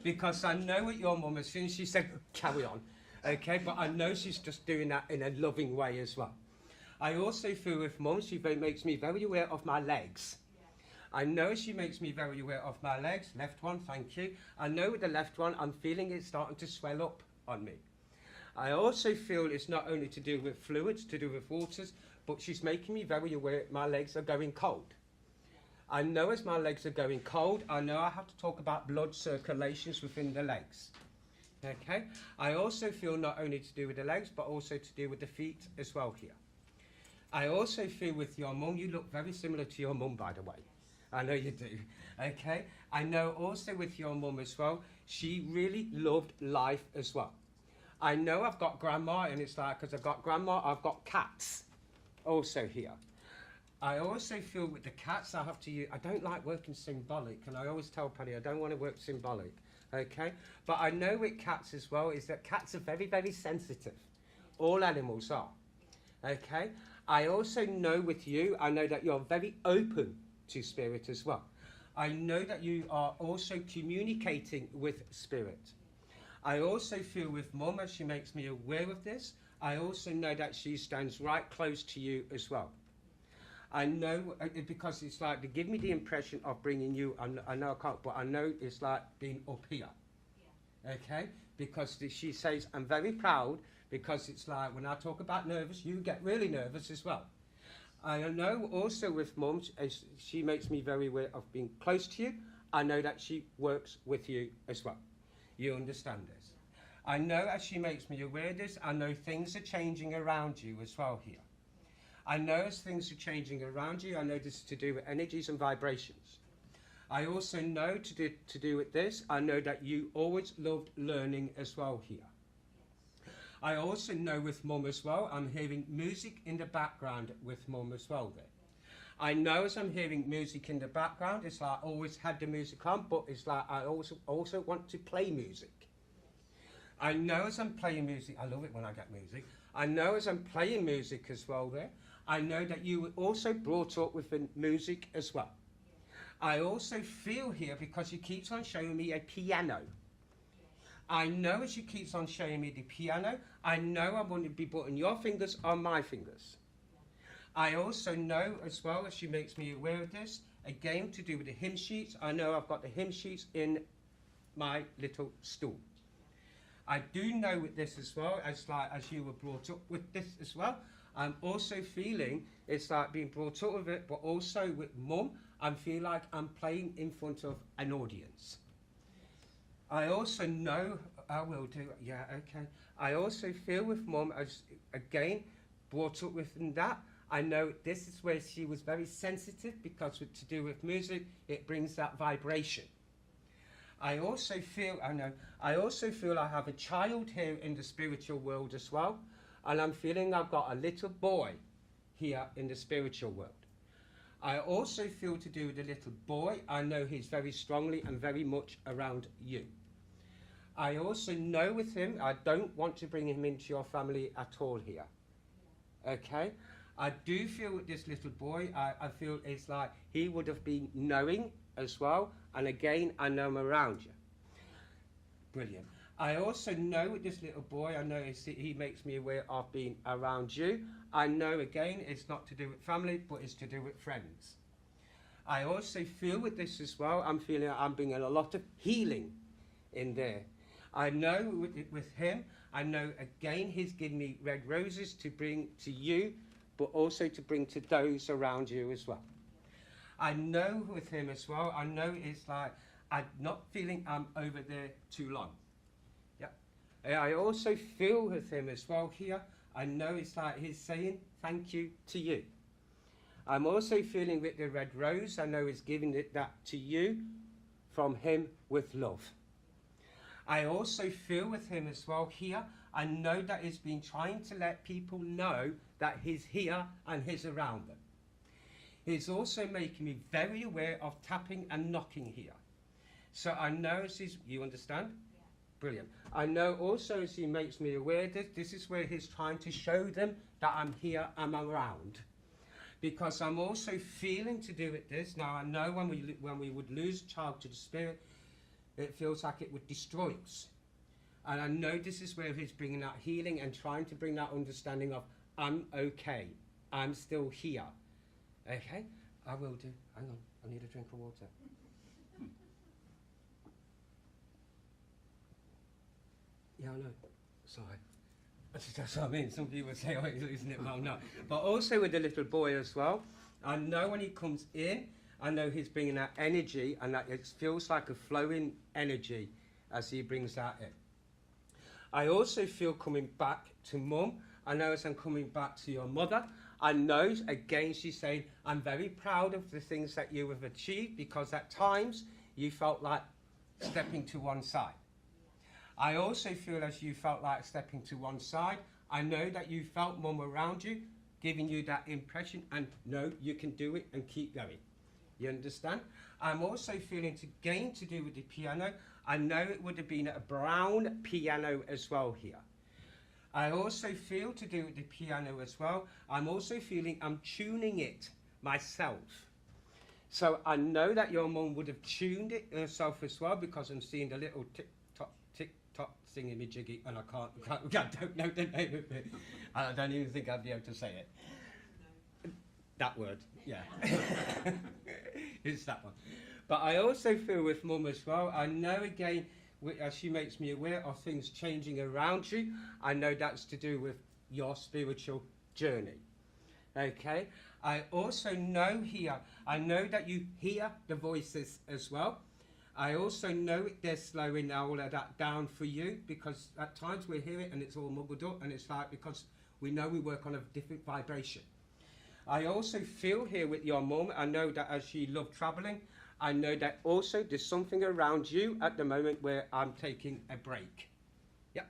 Because I know with your mum, as soon as she said, carry on, Okay, but I know she's just doing that in a loving way as well. I also feel with Mum, she makes me very aware of my legs. I know she makes me very aware of my legs. Left one, thank you. I know with the left one, I'm feeling it starting to swell up on me. I also feel it's not only to do with fluids, to do with waters, but she's making me very aware my legs are going cold. I know as my legs are going cold, I know I have to talk about blood circulations within the legs. Okay? I also feel not only to do with the legs, but also to do with the feet as well here. I also feel with your mum, you look very similar to your mum, by the way. I know you do. Okay? I know also with your mum as well, she really loved life as well. I know I've got grandma, and it's like, because I've got grandma, I've got cats also here. I also feel with the cats, I have to use, I don't like working symbolic, and I always tell Paddy I don't want to work symbolic, okay? But I know with cats as well, is that cats are very, very sensitive. All animals are, okay? I also know with you, I know that you're very open to spirit as well. I know that you are also communicating with spirit. I also feel with Mum, as she makes me aware of this, I also know that she stands right close to you as well. I know, because it's like, they give me the impression of bringing you, I know I can't, but I know it's like being up here. Yeah. Okay? Because she says, I'm very proud, because it's like, when I talk about nervous, you get really nervous as well. I know also with Mum, as she makes me very aware of being close to you, I know that she works with you as well. You understand this. I know as she makes me aware of this, I know things are changing around you as well here. I know as things are changing around you, I know this is to do with energies and vibrations. I also know to do with this, I know that you always loved learning as well here. I also know with Mum as well, I'm hearing music in the background with Mum as well there. I know as I'm hearing music in the background, it's like I always had the music on, but it's like I also want to play music. I know as I'm playing music, I love it when I get music. I know as I'm playing music as well there, I know that you were also brought up with the music as well. I also feel here, because she keeps on showing me a piano. I know as she keeps on showing me the piano, I know I'm going to be putting your fingers on my fingers. I also know as well, as she makes me aware of this, again to do with the hymn sheets, I know I've got the hymn sheets in my little stool. I do know with this as well, as you were brought up with this as well, I'm also feeling it's like being brought up with it, but also with Mum, I feel like I'm playing in front of an audience. I also know, I will do, yeah, okay. I also feel with Mum, as again, brought up with that, I know this is where she was very sensitive, because to do with music, it brings that vibration. I also feel I have a child here in the spiritual world as well, and I'm feeling I've got a little boy here in the spiritual world. I also feel to do with the little boy, I know he's very strongly and very much around you. I also know with him, I don't want to bring him into your family at all here. Okay? I do feel with this little boy, I feel it's like he would have been knowing as well, and again, I know I'm around you. Brilliant. I also know with this little boy, I know he makes me aware of being around you. I know again, it's not to do with family, but it's to do with friends. I also feel with this as well, I'm feeling I'm bringing a lot of healing in there. I know with him, I know again, he's given me red roses to bring to you, but also to bring to those around you as well. I know with him as well, I know it's like, I'm not feeling I'm over there too long. Yep. I also feel with him as well here, I know it's like he's saying thank you to you. I'm also feeling with the red rose, I know he's giving that to you from him with love. I also feel with him as well here, I know that he's been trying to let people know that he's here and he's around them. He's also making me very aware of tapping and knocking here. So I know as he's, you understand? Yeah. Brilliant. I know also as he makes me aware that this is where he's trying to show them that I'm here, I'm around. Because I'm also feeling to do with this. Now I know when we would lose a child to the spirit, it feels like it would destroy us. And I know this is where he's bringing that healing and trying to bring that understanding of, I'm okay, I'm still here. Okay? I will do. Hang on, I need a drink of water. Yeah, I know. Sorry. That's what I mean. Some people say, oh, isn't it? Well, no. But also with the little boy as well, I know when he comes in, I know he's bringing that energy, and that it feels like a flowing energy as he brings that in. I also feel coming back to Mum. I know as I'm coming back to your mother, I know, again, she's saying, I'm very proud of the things that you have achieved, because at times you felt like stepping to one side. I also feel as you felt like stepping to one side, I know that you felt Mum around you, giving you that impression, and no, you can do it and keep going. You understand? I'm also feeling again to do with the piano. I know it would have been a brown piano as well here. I also feel to do with the piano as well. I'm also feeling I'm tuning it myself. So I know that your mum would have tuned it herself as well, because I'm seeing the little tick-tock singing me jiggy, and I don't know the name of it. I don't even think I'd be able to say it. That word, yeah. It's that one. But I also feel with Mum as well, I know again, as she makes me aware of things changing around you, I know that's to do with your spiritual journey. Okay? I also know here, I know that you hear the voices as well. I also know they're slowing all of that down for you, because at times we hear it and it's all muddled up, and it's like, because we know we work on a different vibration. I also feel here with your mum, I know that as she loved travelling, I know that also there's something around you at the moment where I'm taking a break. Yep,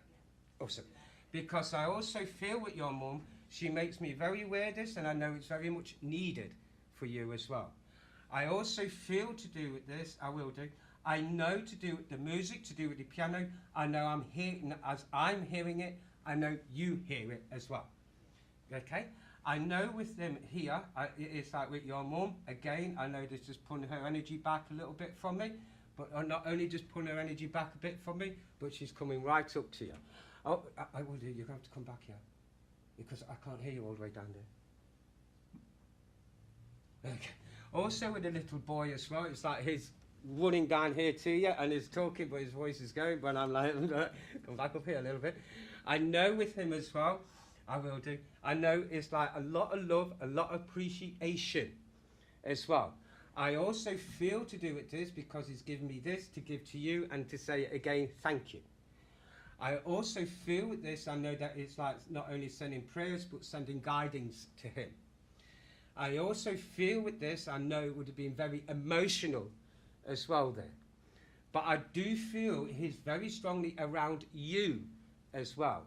awesome. Because I also feel with your mum, she makes me very aware of this, and I know it's very much needed for you as well. I also feel to do with this, I will do, I know to do with the music, to do with the piano, I know I'm hearing, as I'm hearing it, I know you hear it as well. Okay? I know with them here, it's like with your mum, again, I know this just pulling her energy back a little bit from me, but not only just pulling her energy back a bit from me, but she's coming right up to you. Oh, I will do, you're going to have to come back here, because I can't hear you all the way down there. Okay. Also with the little boy as well, it's like he's running down here to you, and he's talking, but his voice is going, but I'm like, come back up here a little bit. I know with him as well, I will do. I know it's like a lot of love, a lot of appreciation as well. I also feel to do with this, because he's given me this to give to you and to say again, thank you. I also feel with this, I know that it's like not only sending prayers, but sending guidance to him. I also feel with this, I know it would have been very emotional as well there. But I do feel he's very strongly around you as well.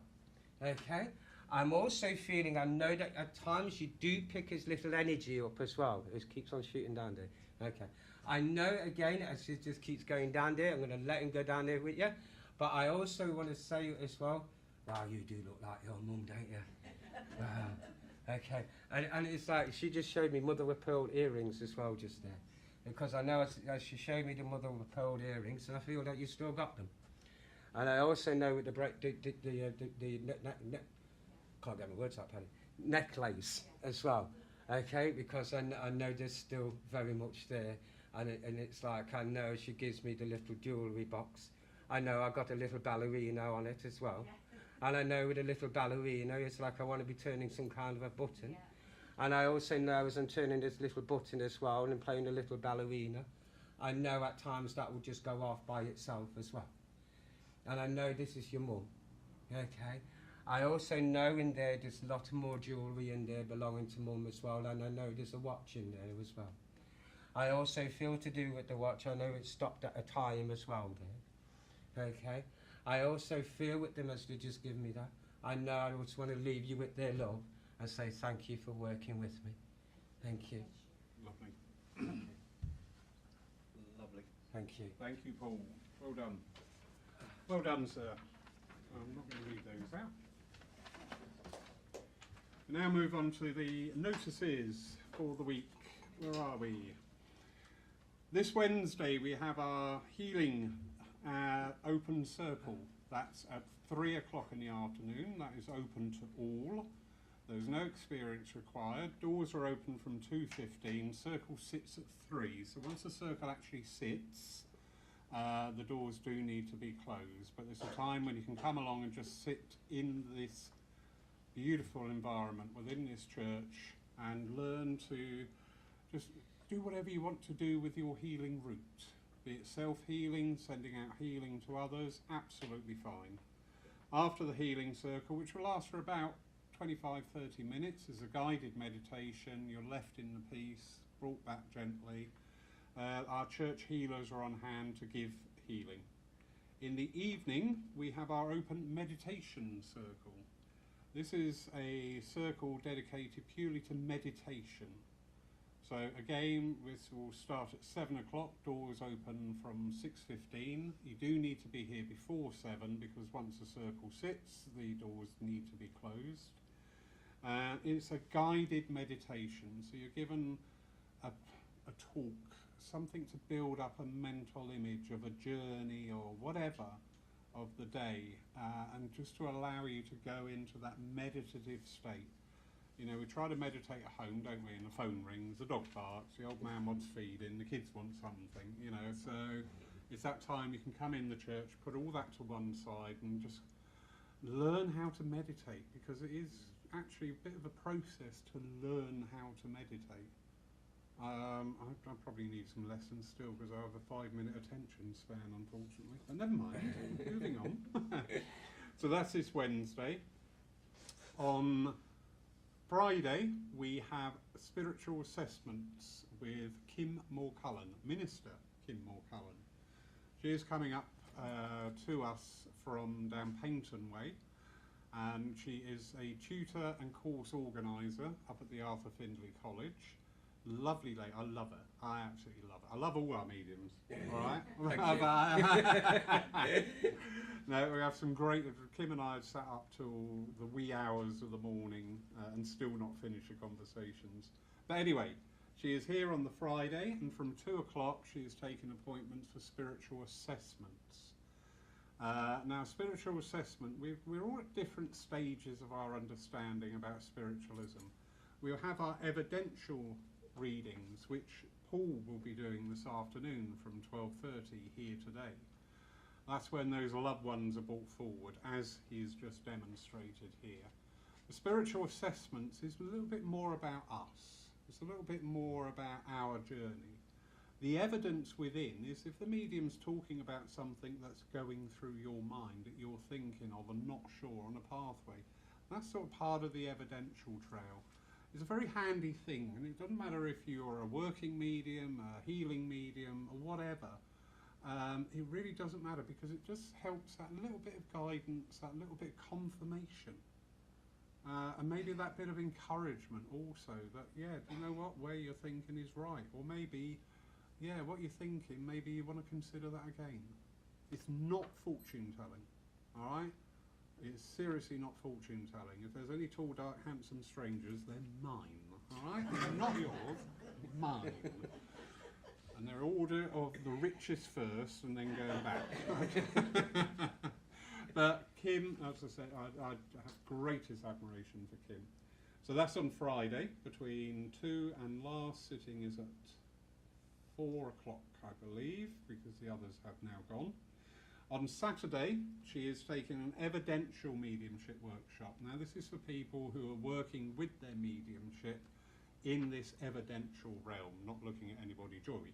Okay? I'm also feeling, I know that at times you do pick his little energy up as well. It keeps on shooting down there. Okay. I know, again, as it just keeps going down there, I'm going to let him go down there with you. But I also want to say as well, wow, you do look like your mum, don't you? Wow. Okay. And it's like, she just showed me mother of pearl earrings as well just there. Because I know as she showed me the mother of pearl earrings, and I feel that you still got them. And I also know with the can't get my words out, Paddy. Necklace as well, okay? Because I know there's still very much there, and it's like, I know she gives me the little jewellery box. I know I got a little ballerina on it as well, and I know with a little ballerina, it's like I want to be turning some kind of a button, and I also know as I'm turning this little button as well and playing a little ballerina, I know at times that will just go off by itself as well, and I know this is your mum, okay? I also know in there there's a lot more jewellery in there belonging to Mum as well, and I know there's a watch in there as well. I also feel to do with the watch, I know it stopped at a time as well there. Okay? I also feel with them as they just give me that. I know I just want to leave you with their love and say thank you for working with me. Thank you. Lovely. Lovely. Thank you. Thank you, Paul. Well done. Well done, sir. I'm not going to read those out. We now move on to the notices for the week. Where are we? This Wednesday we have our healing open circle. That's at 3 o'clock in the afternoon. That is open to all. There's no experience required. Doors are open from 2:15. Circle sits at 3. So once the circle actually sits, the doors do need to be closed. But there's a time when you can come along and just sit in this beautiful environment within this church and learn to just do whatever you want to do with your healing route. Be it self-healing, sending out healing to others, absolutely fine. After the healing circle, which will last for about 25-30 minutes, is a guided meditation. You're left in the peace, brought back gently. Our church healers are on hand to give healing. In the evening, we have our open meditation circle. This is a circle dedicated purely to meditation. So again, this will start at 7 o'clock, doors open from 6:15. You do need to be here before 7 because once the circle sits, the doors need to be closed. It's a guided meditation, so you're given a talk, something to build up a mental image of a journey or whatever of the day, and just to allow you to go into that meditative state. You know, we try to meditate at home, don't we? And the phone rings, the dog barks, the old man wants feeding, the kids want something, you know. So it's that time you can come in the church, put all that to one side and just learn how to meditate, because it is actually a bit of a process to learn how to meditate. I probably need some lessons still because I have a 5-minute attention span, unfortunately. But never mind, moving on. So that's this Wednesday. On Friday, we have spiritual assessments with Kim Moore-Cullen, Minister Kim Moore-Cullen. She is coming up to us from down Paynton Way, and she is a tutor and course organiser up at the Arthur Findlay College. Lovely lady, I love her. I absolutely love her. I love all our mediums, all right? No, we have some great, Kim and I have sat up till the wee hours of the morning and still not finished the conversations. But anyway, she is here on the Friday, and from 2 o'clock she is taking appointments for spiritual assessments. Now, spiritual assessment, we're all at different stages of our understanding about spiritualism. We'll have our evidential readings, which Paul will be doing this afternoon from 12:30 here today. That's when those loved ones are brought forward, as he's just demonstrated here. The spiritual assessments is a little bit more about us. It's a little bit more about our journey. The evidence within is if the medium's talking about something that's going through your mind that you're thinking of and not sure on a pathway, that's sort of part of the evidential trail. It's a very handy thing, and it doesn't matter if you're a working medium, a healing medium, or whatever. It really doesn't matter, because it just helps that little bit of guidance, that little bit of confirmation, and maybe that bit of encouragement also that, yeah, you know what, where you're thinking is right, or maybe, yeah, what you're thinking, maybe you want to consider that again. It's not fortune telling, all right? It's seriously not fortune telling. If there's any tall, dark, handsome strangers, they're mine, all right? They're not yours, mine. And they're order of the richest first and then going back. But Kim, as I said, I have greatest admiration for Kim. So that's on Friday between 2 and last sitting is at 4 o'clock, I believe, because the others have now gone. On Saturday, she is taking an evidential mediumship workshop. Now, this is for people who are working with their mediumship in this evidential realm, not looking at anybody joy.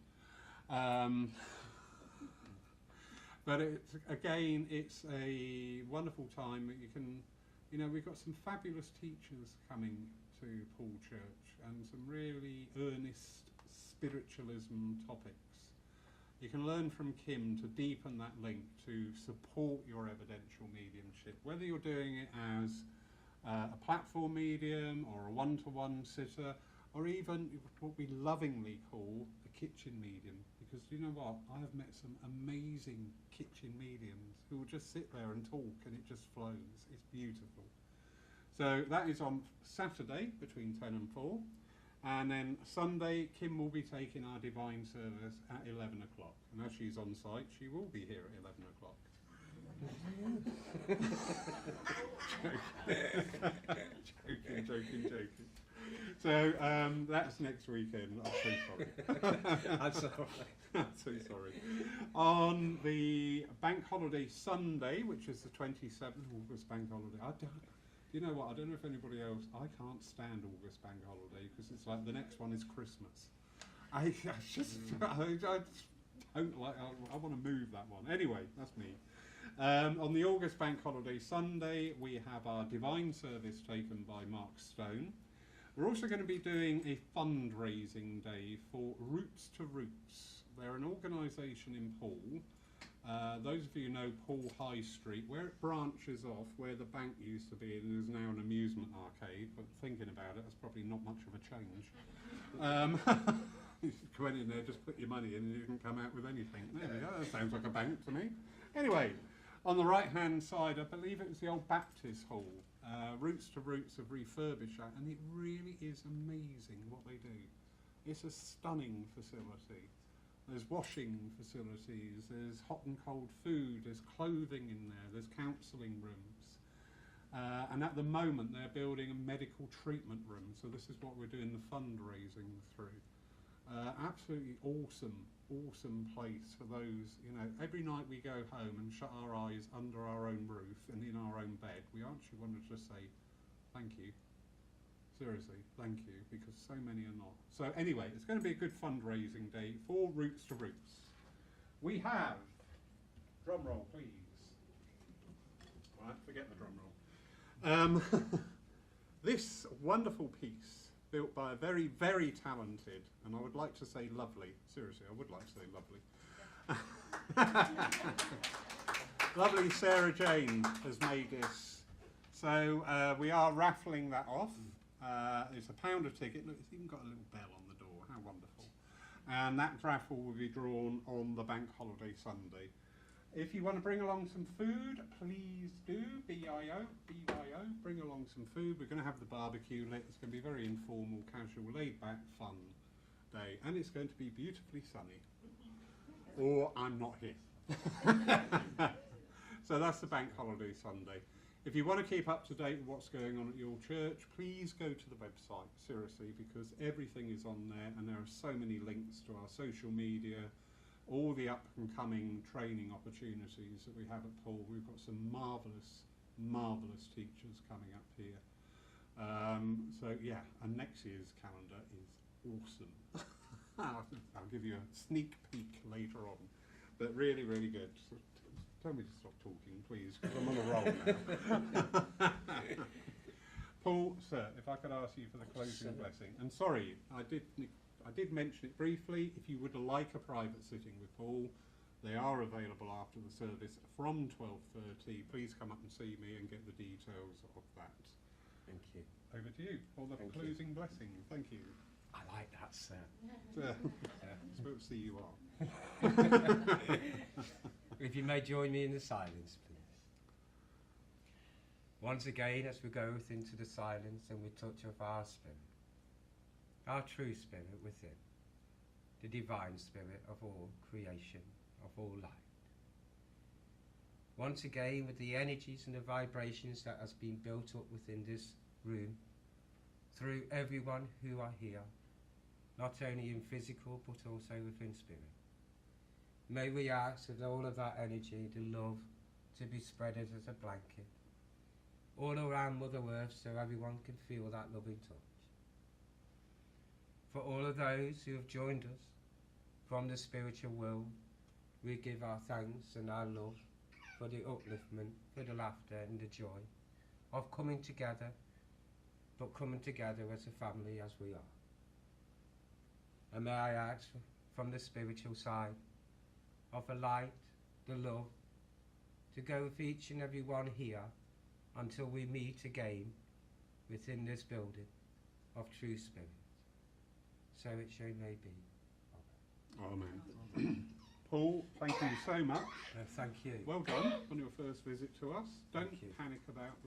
But it's a wonderful time that you can, you know, we've got some fabulous teachers coming to Paul Church and some really earnest spiritualism topics. You can learn from Kim to deepen that link, to support your evidential mediumship, whether you're doing it as a platform medium or a one-to-one sitter, or even what we lovingly call a kitchen medium. Because you know what? I have met some amazing kitchen mediums who will just sit there and talk and it just flows. It's beautiful. So that is on Saturday between 10 and 4. And then Sunday, Kim will be taking our divine service at 11 o'clock. And as she's on site, she will be here at 11 o'clock. Joking. So that's next weekend. I'm so sorry. I'm sorry. I'm so sorry. On the bank holiday Sunday, which is the 27th, August bank holiday. You know what? I don't know if anybody else. I can't stand August bank holiday because it's like the next one is Christmas. I just don't like. I want to move that one. Anyway, that's me. On the August bank holiday Sunday, we have our divine service taken by Mark Stone. We're also going to be doing a fundraising day for Roots to Roots. They're an organisation in Poole. Those of you who know Poole High Street, where it branches off, where the bank used to be, and is now an amusement arcade, but thinking about it, that's probably not much of a change. You go in there, just put your money in and you can come out with anything. There we go, that sounds like a bank to me. Anyway, on the right-hand side, I believe it was the old Baptist Hall. Roots to Roots have refurbished that, and it really is amazing what they do. It's a stunning facility. There's washing facilities, there's hot and cold food, there's clothing in there, there's counselling rooms. And at the moment they're building a medical treatment room, so this is what we're doing the fundraising through. Absolutely awesome place for those, you know, every night we go home and shut our eyes under our own roof and in our own bed, we actually want to just say, thank you. Seriously, thank you, because so many are not. So anyway, it's going to be a good fundraising day for Roots to Roots. We have, drum roll please. Right, forget the drum roll. This wonderful piece, built by a very, very talented, and I would like to say lovely, seriously, I would like to say lovely. Lovely Sarah Jane has made this. So we are raffling that off. It's £1 a ticket. Look, it's even got a little bell on the door. How wonderful. And that raffle will be drawn on the bank holiday Sunday. If you want to bring along some food, please do. BYO. Bring along some food. We're going to have the barbecue lit. It's going to be very informal, casual, laid back, fun day. And it's going to be beautifully sunny. Or I'm not here. So that's the bank holiday Sunday. If you want to keep up to date with what's going on at your church, please go to the website, seriously, because everything is on there and there are so many links to our social media, all the up and coming training opportunities that we have at Poole. We've got some marvellous teachers coming up here. So yeah, and next year's calendar is awesome. I'll give you a sneak peek later on, but really, really good. So tell me to stop talking, please, because I'm on a roll now. Paul, sir, if I could ask you for the closing blessing. And sorry, I did mention it briefly. If you would like a private sitting with Paul, they are available after the service from 12:30. Please come up and see me and get the details of that. Thank you. Over to you for the closing blessing. Thank you. I like that, sir. It's supposed to see you are. If you may join me in the silence, please. Once again, as we go into the silence and we touch of our spirit, our true spirit within, the divine spirit of all creation, of all light. Once again, with the energies and the vibrations that has been built up within this room, through everyone who are here, not only in physical but also within spirit. May we ask that all of that energy, the love, to be spread as a blanket all around Mother Earth so everyone can feel that loving touch. For all of those who have joined us from the spiritual world, we give our thanks and our love for the upliftment, for the laughter and the joy of coming together, but coming together as a family as we are. And may I ask from the spiritual side, of the light, the love, to go with each and every one here until we meet again within this building of true spirit. So it so may be. Amen. Paul, thank you so much. Thank you. Well done on your first visit to us. Don't panic about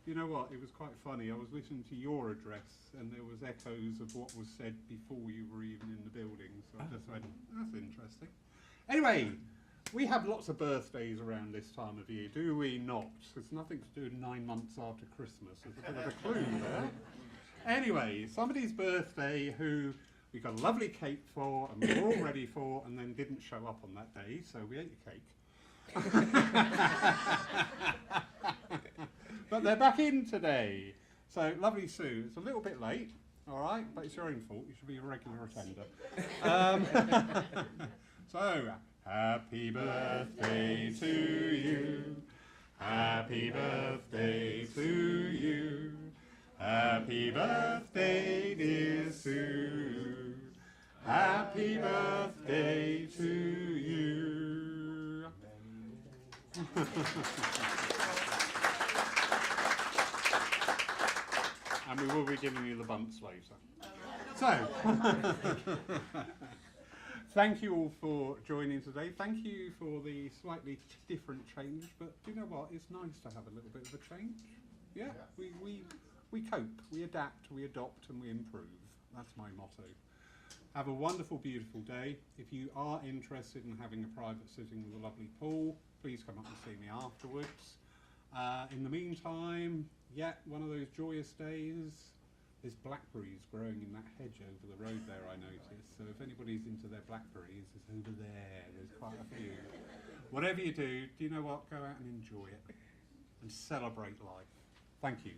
you know what, it was quite funny. I was listening to your address and there was echoes of what was said before you were even in the building. So I just went, that's interesting. Anyway, We have lots of birthdays around this time of year, do we not? It's nothing to do 9 months after Christmas. There's a bit of a clue there. Anyway, somebody's birthday who we got a lovely cake for and we were all ready for and then didn't show up on that day, so we ate the cake. But they're back in today. So, lovely Sue, it's a little bit late, all right, but it's your own fault. You should be a regular attender. So, happy birthday to you. Happy birthday to you. Happy birthday, dear Sue. Happy birthday to you. And we will be giving you the bumps later. So, thank you all for joining today. Thank you for the slightly different change, but you know what? It's nice to have a little bit of a change. Yeah, we cope, we adapt, we adopt, and we improve. That's my motto. Have a wonderful, beautiful day. If you are interested in having a private sitting with a lovely pool, please come up and see me afterwards. In the meantime, yeah, one of those joyous days. There's blackberries growing in that hedge over the road there, I noticed. So if anybody's into their blackberries, it's over there. There's quite a few. Whatever you do you know what? Go out and enjoy it and celebrate life. Thank you.